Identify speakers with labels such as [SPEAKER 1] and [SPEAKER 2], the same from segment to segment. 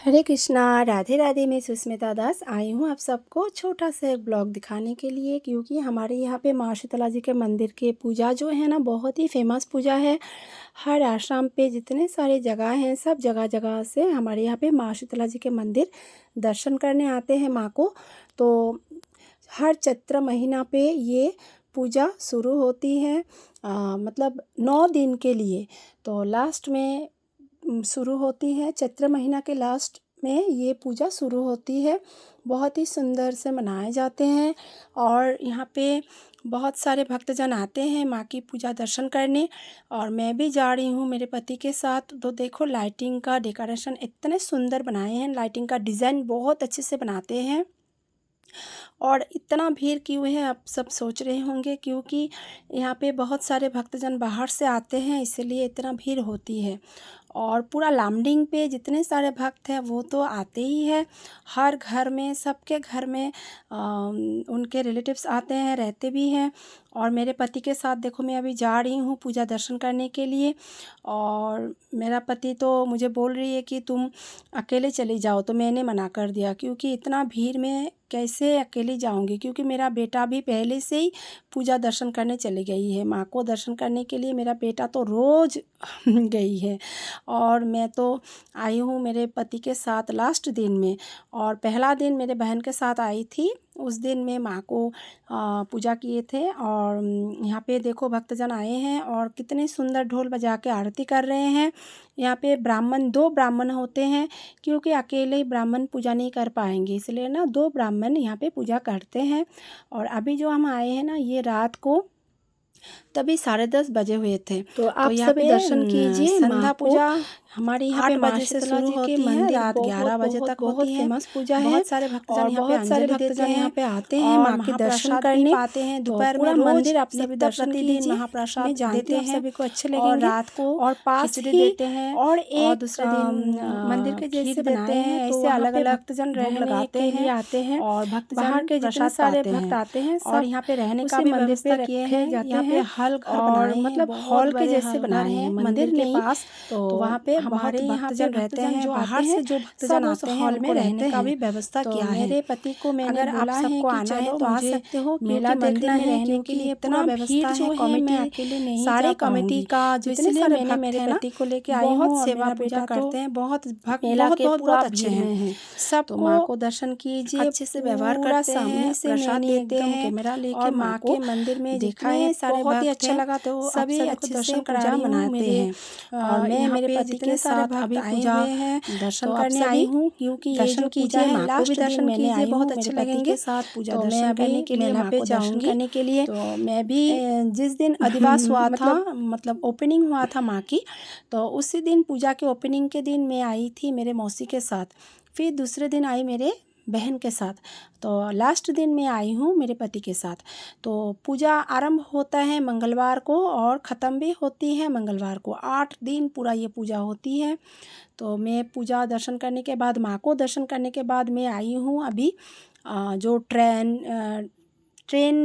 [SPEAKER 1] हरे कृष्णा, राधे राधे। मैं सुष्मिता दास आई हूँ आप सबको छोटा सा एक ब्लॉग दिखाने के लिए, क्योंकि हमारे यहाँ पे माँ शीतला जी के मंदिर के पूजा जो है ना, बहुत ही फेमस पूजा है। हर आश्रम पे जितने सारे जगह हैं, सब जगह जगह से हमारे यहाँ पे माँ शीतला जी के मंदिर दर्शन करने आते हैं माँ को। तो हर चैत्र महीना पे ये पूजा शुरू होती है, मतलब 9 दिन के लिए। तो लास्ट में शुरू होती है, चैत्र महीना के लास्ट में ये पूजा शुरू होती है। बहुत ही सुंदर से मनाए जाते हैं और यहाँ पे बहुत सारे भक्तजन आते हैं माँ की पूजा दर्शन करने, और मैं भी जा रही हूँ मेरे पति के साथ। तो देखो, लाइटिंग का डेकोरेशन इतने सुंदर बनाए हैं, लाइटिंग का डिज़ाइन बहुत अच्छे से बनाते हैं। और इतना भीड़ क्यों है आप सब सोच रहे होंगे, क्योंकि यहाँ पे बहुत सारे भक्तजन बाहर से आते हैं, इसलिए इतना भीड़ होती है। और पूरा लामडिंग पे जितने सारे भक्त हैं वो तो आते ही हैं। हर घर में, सबके घर में उनके रिलेटिव्स आते हैं, रहते भी हैं। और मेरे पति के साथ देखो, मैं अभी जा रही हूँ पूजा दर्शन करने के लिए। और मेरा पति तो मुझे बोल रही है कि तुम अकेले चली जाओ, तो मैंने मना कर दिया, क्योंकि इतना भीड़ में कैसे अकेली जाऊंगी। क्योंकि मेरा बेटा भी पहले से ही पूजा दर्शन करने चली गई है माँ को दर्शन करने के लिए। मेरा बेटा तो रोज़ गई है, और मैं तो आई हूँ मेरे पति के साथ लास्ट दिन में। और पहला दिन मेरे बहन के साथ आई थी, उस दिन मैं माँ को पूजा किए थे। और यहाँ पे देखो, भक्तजन आए हैं और कितने सुंदर ढोल बजा के आरती कर रहे हैं। यहाँ पे ब्राह्मण, 2 ब्राह्मण होते हैं, क्योंकि अकेले ही ब्राह्मण पूजा नहीं कर पाएंगे, इसलिए ना 2 ब्राह्मण यहाँ पे पूजा करते हैं। और अभी जो हम आए हैं ना, ये रात को तभी 10:30 बजे हुए थे। तो आप सभी दर्शन कीजिए। संध्या पूजा हमारे यहाँ पे 8 बजे से शुरू होती है, रात 11 बजे तक होती है। फेमस पूजा है। बहुत सारे भक्तजन यहाँ पे अंजलि देते हैं, यहाँ पे आते हैं माँ के दर्शन करने पाते हैं। दोपहर में मंदिर अपने दर्शन कीजिए, महाप्रसाद देते हैं, सभी को अच्छे लगेंगे। और रात को और पास ही देते हैं, और एक दूसरे दिन मंदिर के जैसे बनाते हैं, ऐसे अलग अलग भक्तजन रहने के लिए आते हैं। और भक्त बाहर के जितने सारे भक्त आते हैं, और यहाँ पे रहने का भी व्यवस्था किए हैं जाते हैं। हॉल घर बनाए, मतलब हॉल के जैसे बनाए हैं मंदिर के पास। तो वहाँ पे हमारे यहाँ पे रहते हैं, जो बाहर से जो भक्तजन आते हैं, हॉल में रहने का भी व्यवस्था किया है। मेरे पति को मैंने बोला है कि आना है तो आ सकते हो, मेला देखना है, रहने के लिए पूरा व्यवस्था है। कमेटी अकेले नहीं, सारे कमेटी का जितने सारे मैंने मेरे पति को लेके आई हूँ, बहुत सेवा पूजा करते हैं। बहुत भक्त मेला के पूरा अच्छे हैं, सबको माँ को दर्शन कीजिए, अच्छे से व्यवहार करते हैं, सामने से मैंने देते हैं कैमरा लेके माँ के मंदिर में देखा है, बहुत ही अच्छा लगा। तो सभी अच्छे से पूजा मनाते हैं। और मैं मेरे पति के साथ अभी पूजा दर्शन करने आई हूँ, क्योंकि दर्शन कीजिए, माँ को भी दर्शन कीजिए, बहुत अच्छे लगेंगे। साथ पूजा दर्शन करने के लिए माँ को दर्शन करने के लिए। तो मैं भी जिस दिन अधिवास हुआ था, मतलब ओपनिंग हुआ था माँ की, तो उसी दिन पूजा के ओपनिंग के दिन मैं आई थी मेरे मौसी के साथ। फिर दूसरे दिन आई मेरे बहन के साथ। तो लास्ट दिन मैं आई हूँ मेरे पति के साथ। तो पूजा आरंभ होता है मंगलवार को और ख़त्म भी होती है मंगलवार को। 8 दिन पूरा ये पूजा होती है। तो मैं पूजा दर्शन करने के बाद, माँ को दर्शन करने के बाद मैं आई हूँ अभी जो ट्रेन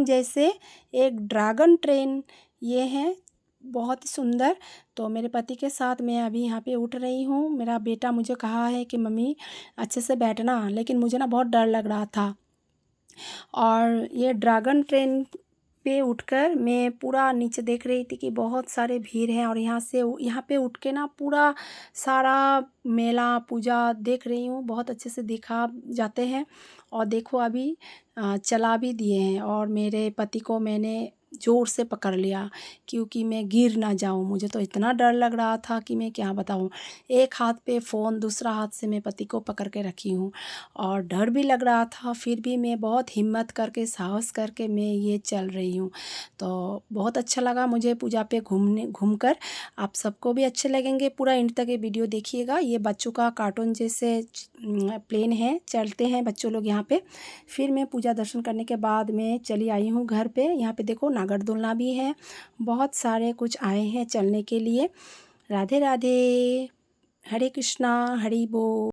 [SPEAKER 1] जैसे एक ड्रैगन ट्रेन ये है, बहुत ही सुंदर। तो मेरे पति के साथ मैं अभी यहाँ पे उठ रही हूँ। मेरा बेटा मुझे कहा है कि मम्मी अच्छे से बैठना, लेकिन मुझे ना बहुत डर लग रहा था। और ये ड्रैगन ट्रेन पे उठकर मैं पूरा नीचे देख रही थी कि बहुत सारे भीड़ हैं, और यहाँ पे उठ के ना पूरा सारा मेला पूजा देख रही हूँ। बहुत अच्छे से दिखा जाते हैं। और देखो, अभी चला भी दिए हैं, और मेरे पति को मैंने ज़ोर से पकड़ लिया, क्योंकि मैं गिर ना जाऊं। मुझे तो इतना डर लग रहा था कि मैं क्या बताऊं। एक हाथ पे फ़ोन, दूसरा हाथ से मैं पति को पकड़ के रखी हूँ, और डर भी लग रहा था। फिर भी मैं बहुत हिम्मत करके, साहस करके मैं ये चल रही हूँ। तो बहुत अच्छा लगा मुझे पूजा पे घूमकर। आप सबको भी अच्छे लगेंगे। पूरा एंड तक ये वीडियो देखिएगा। ये बच्चों का कार्टून जैसे प्लेन है, चलते हैं बच्चों लोग यहाँ पे। फिर मैं पूजा दर्शन करने के बाद मैं चली आई हूँ घर पे। यहाँ पे देखो, नागरदोलना भी है, बहुत सारे कुछ आए हैं चलने के लिए। राधे राधे, हरे कृष्णा, हरि बोल।